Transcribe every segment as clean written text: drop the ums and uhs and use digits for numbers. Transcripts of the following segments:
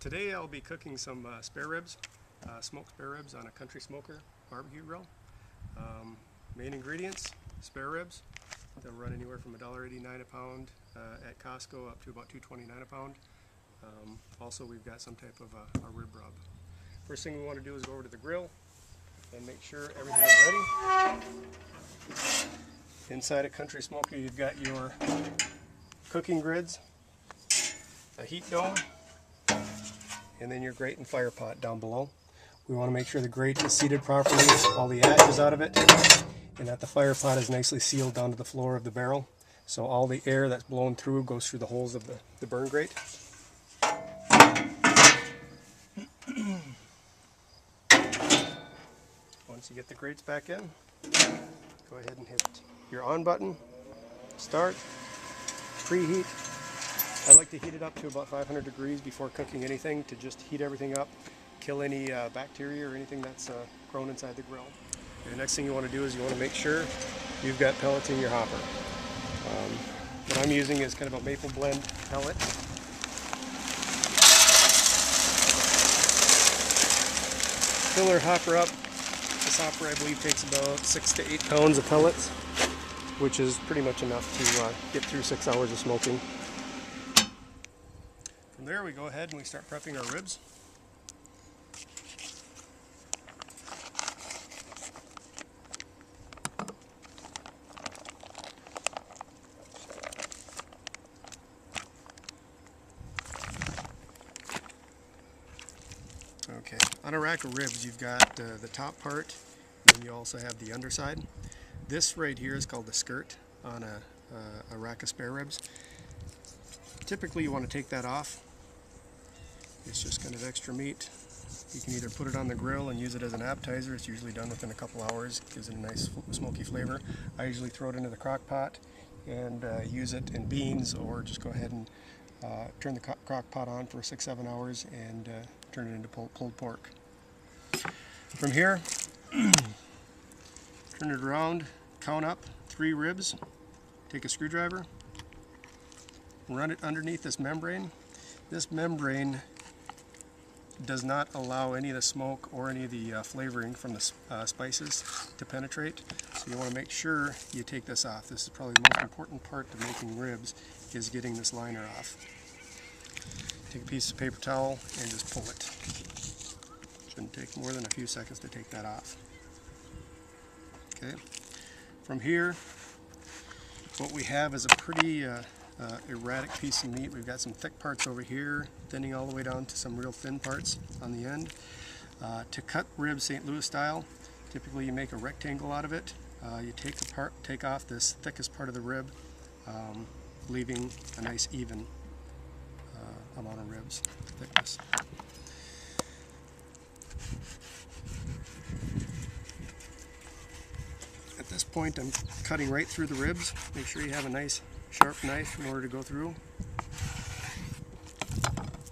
Today I'll be cooking some spare ribs, smoked spare ribs on a country smoker barbecue grill. Main ingredients: spare ribs. They'll run anywhere from $1.89 a pound at Costco up to about $2.29 a pound. Also, we've got some type of a rib rub. First thing we want to do is go over to the grill and make sure everything is ready. Inside a country smoker, you've got your cooking grids, a heat dome, and then your grate and fire pot down below. We want to make sure the grate is seated properly, all the ash is out of it, and that the fire pot is nicely sealed down to the floor of the barrel, so all the air that's blown through goes through the holes of the burn grate. Once you get the grates back in, go ahead and hit your on button, start, preheat. I like to heat it up to about 500 degrees before cooking anything, to just heat everything up, kill any bacteria or anything that's grown inside the grill. The next thing you want to do is you want to make sure you've got pellets in your hopper. What I'm using is kind of a maple blend pellet. Fill our hopper up. This hopper, I believe, takes about 6 to 8 pounds of pellets, which is pretty much enough to get through 6 hours of smoking. From there, we go ahead and we start prepping our ribs. Okay, on a rack of ribs, you've got the top part, and then you also have the underside. This right here is called the skirt on a rack of spare ribs. Typically, you want to take that off. It's just kind of extra meat. You can either put it on the grill and use it as an appetizer. It's usually done within a couple hours. Gives it a nice smoky flavor. I usually throw it into the crock pot and use it in beans, or just go ahead and turn the crock pot on for 6-7 hours and turn it into pulled pork. From here, turn it around, count up 3 ribs, take a screwdriver, run it underneath this membrane. This membrane does not allow any of the smoke or any of the flavoring from the spices to penetrate, so you want to make sure you take this off. This is probably the most important part to making ribs, is getting this liner off. Take a piece of paper towel and just pull it. Shouldn't take more than a few seconds to take that off. Okay. From here, what we have is a pretty erratic piece of meat. We've got some thick parts over here, thinning all the way down to some real thin parts on the end. To cut ribs St. Louis style, typically you make a rectangle out of it. You take off this thickest part of the rib, leaving a nice even amount of ribs thickness. At this point, I'm cutting right through the ribs. Make sure you have a nice sharp knife in order to go through.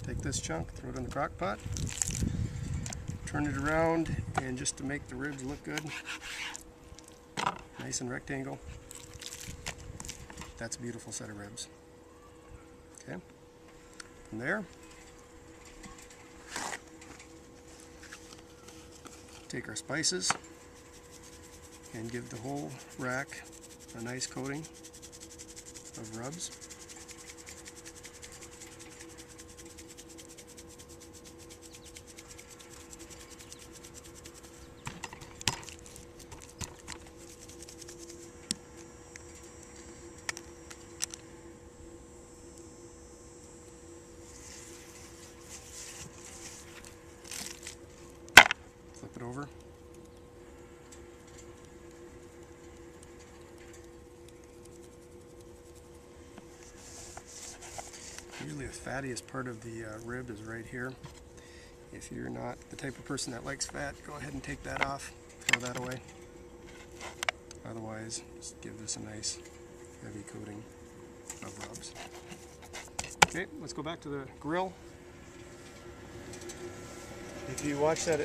Take this chunk, throw it in the crock pot, turn it around, and just to make the ribs look good, nice and rectangle, that's a beautiful set of ribs. Okay, from there, take our spices and give the whole rack a nice coating of rubs. Flip it over. Usually the fattiest part of the rib is right here. If you're not the type of person that likes fat, go ahead and take that off, throw that away. Otherwise, just give this a nice heavy coating of rubs. Okay, let's go back to the grill. If you watch that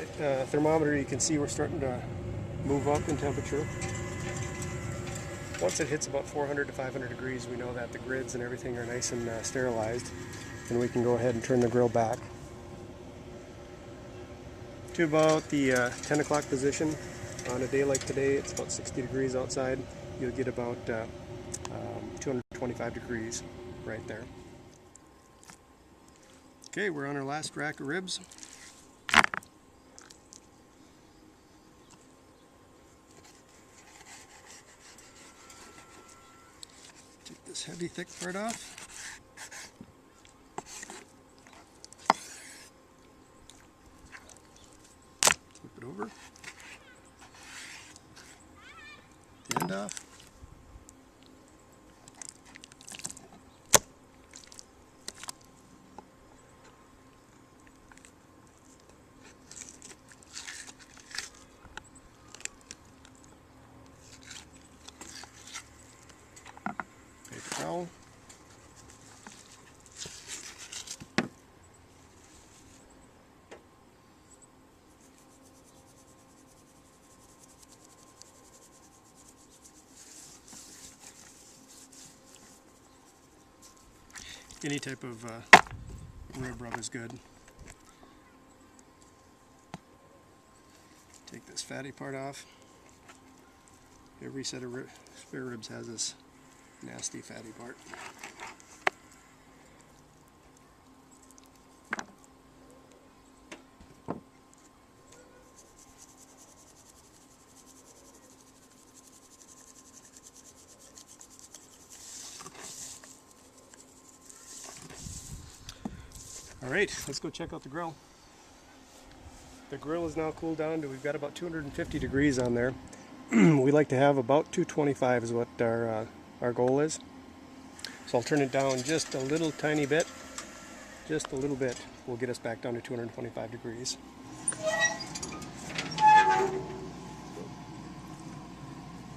thermometer, you can see we're starting to move up in temperature. Once it hits about 400 to 500 degrees, we know that the grids and everything are nice and sterilized, and we can go ahead and turn the grill back. to about the 10 o'clock position. On a day like today, it's about 60 degrees outside. You'll get about 225 degrees right there. Okay, we're on our last rack of ribs. Take this heavy, thick part off. Flip it over. The end off. Paper towel. Any type of rib rub is good. Take this fatty part off. Every set of spare ribs has this nasty fatty part. Alright, let's go check out the grill. The grill is now cooled down to, we've got about 250 degrees on there. We like to have about 225 is what our goal is. So I'll turn it down just a little tiny bit. Just a little bit will get us back down to 225 degrees.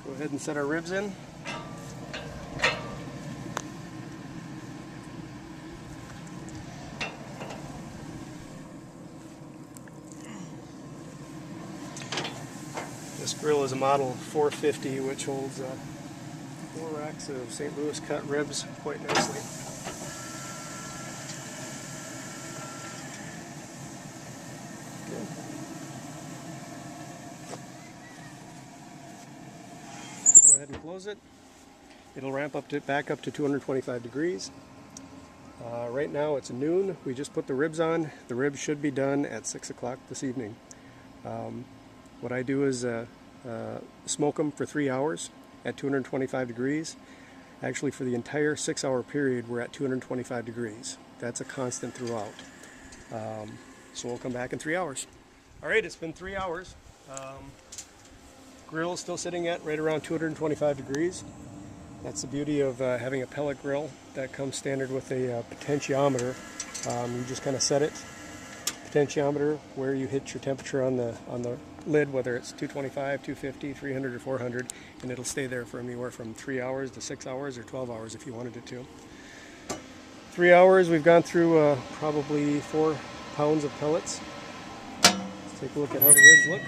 Go ahead and set our ribs in. This grill is a model 450, which holds 4 racks of St. Louis cut ribs quite nicely. Okay. Go ahead and close it. It'll ramp up to back up to 225 degrees. Right now it's noon. We just put the ribs on. The ribs should be done at 6 o'clock this evening. What I do is smoke them for 3 hours at 225 degrees. Actually, for the entire 6-hour period, we're at 225 degrees. That's a constant throughout. So we'll come back in 3 hours. All right, it's been 3 hours. Grill is still sitting at right around 225 degrees. That's the beauty of having a pellet grill that comes standard with a potentiometer. You just kind of set it, potentiometer, where you hit your temperature on the lid, whether it's 225, 250, 300, or 400, and it'll stay there for anywhere from 3 hours to 6 hours or 12 hours if you wanted it to. 3 hours, we've gone through probably 4 pounds of pellets. Let's take a look at how the ribs look.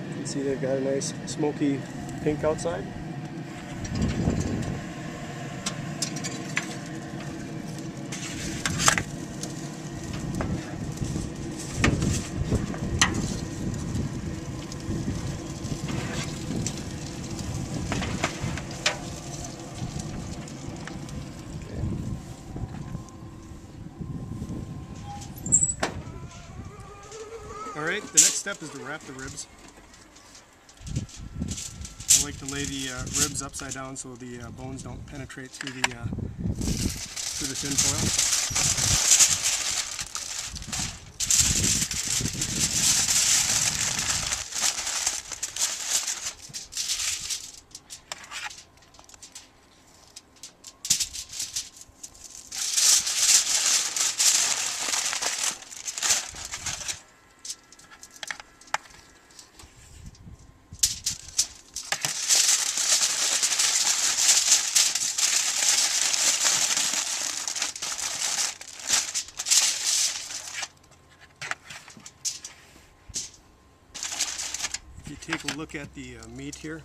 You can see they've got a nice smoky pink outside. Alright, the next step is to wrap the ribs. I like to lay the ribs upside down so the bones don't penetrate through the tin foil. If you take a look at the meat here,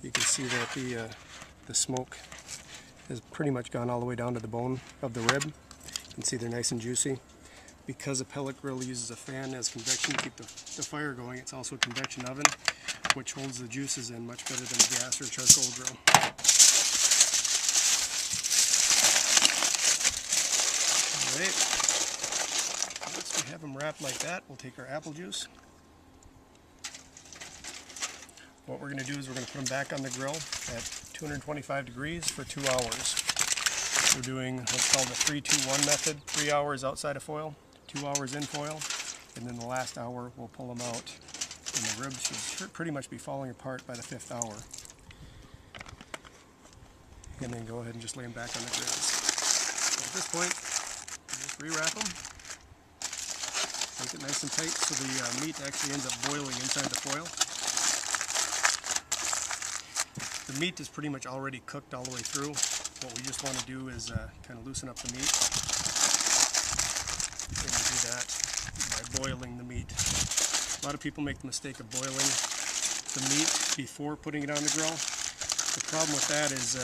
you can see that the smoke has pretty much gone all the way down to the bone of the rib. You can see they're nice and juicy. because a pellet grill uses a fan as convection to keep the fire going, it's also a convection oven, which holds the juices in much better than a gas or charcoal grill. Alright, once we have them wrapped like that, we'll take our apple juice. What we're going to do is we're going to put them back on the grill at 225 degrees for 2 hours. We're doing what's called the 3-2-1 method, 3 hours outside of foil, 2 hours in foil, and then the last hour we'll pull them out, and the ribs should pretty much be falling apart by the 5th hour. And then go ahead and just lay them back on the grills. So at this point, just rewrap them, make it nice and tight so the meat actually ends up boiling inside the foil. The meat is pretty much already cooked all the way through. What we just want to do is kind of loosen up the meat. And we do that by boiling the meat. A lot of people make the mistake of boiling the meat before putting it on the grill. The problem with that is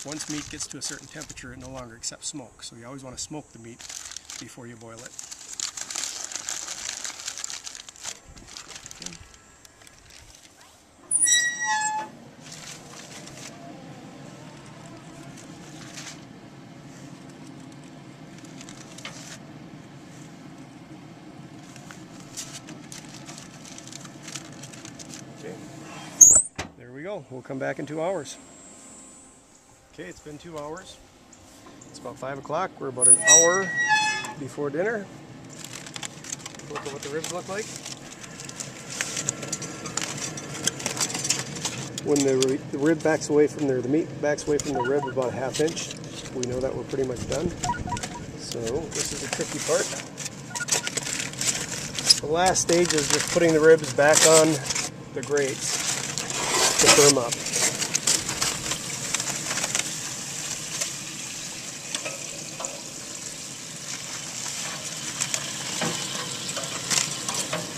once meat gets to a certain temperature, it no longer accepts smoke. So you always want to smoke the meat before you boil it. There we go. We'll come back in 2 hours. Okay, it's been 2 hours. It's about 5 o'clock. We're about an hour before dinner. Look at what the ribs look like. When the rib backs away from the meat backs away from the rib about a ½ inch, we know that we're pretty much done. So this is the tricky part. The last stage is just putting the ribs back on the grates to firm up.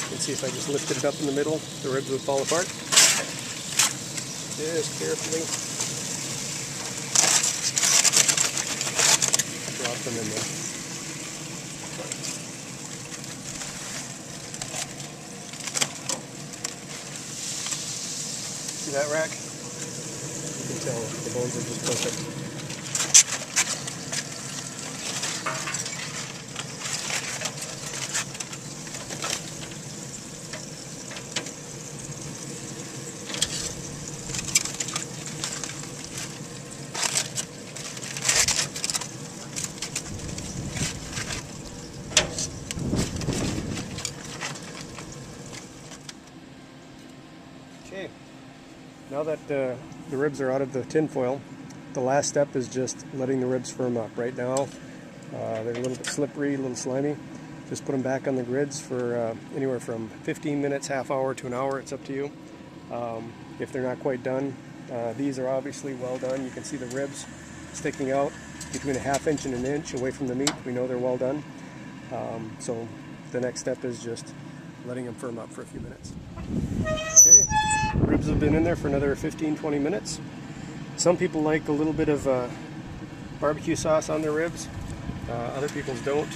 You can see if I just lifted it up in the middle, the ribs would fall apart. Just carefully drop them in there. See that rack? You can tell the bones are just perfect. Okay. Now that the ribs are out of the tin foil, the last step is just letting the ribs firm up. Right now, they're a little bit slippery, a little slimy. Just put them back on the grids for anywhere from 15 minutes, ½ hour to an hour. It's up to you. If they're not quite done, these are obviously well done. You can see the ribs sticking out between a ½ inch and an inch away from the meat. We know they're well done. So the next step is just letting them firm up for a few minutes. Okay, ribs have been in there for another 15-20 minutes. Some people like a little bit of barbecue sauce on their ribs. Other people's don't.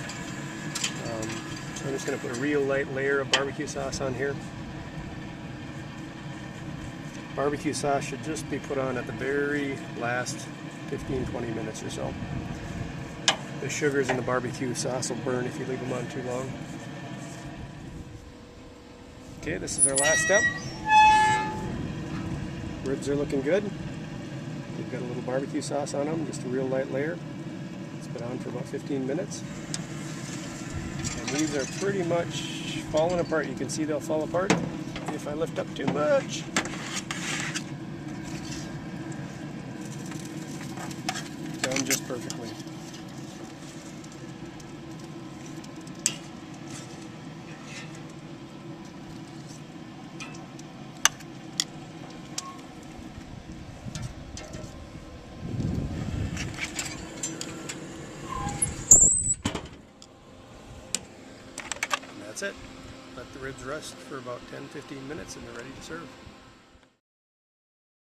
I'm just going to put a real light layer of barbecue sauce on here. Barbecue sauce should just be put on at the very last 15-20 minutes or so. The sugars in the barbecue sauce will burn if you leave them on too long. Okay, this is our last step. Ribs are looking good. We've got a little barbecue sauce on them, just a real light layer. It's been on for about 15 minutes. And these are pretty much falling apart. You can see they'll fall apart if I lift up too much. Done just perfectly. That's it. Let the ribs rest for about 10-15 minutes and they're ready to serve.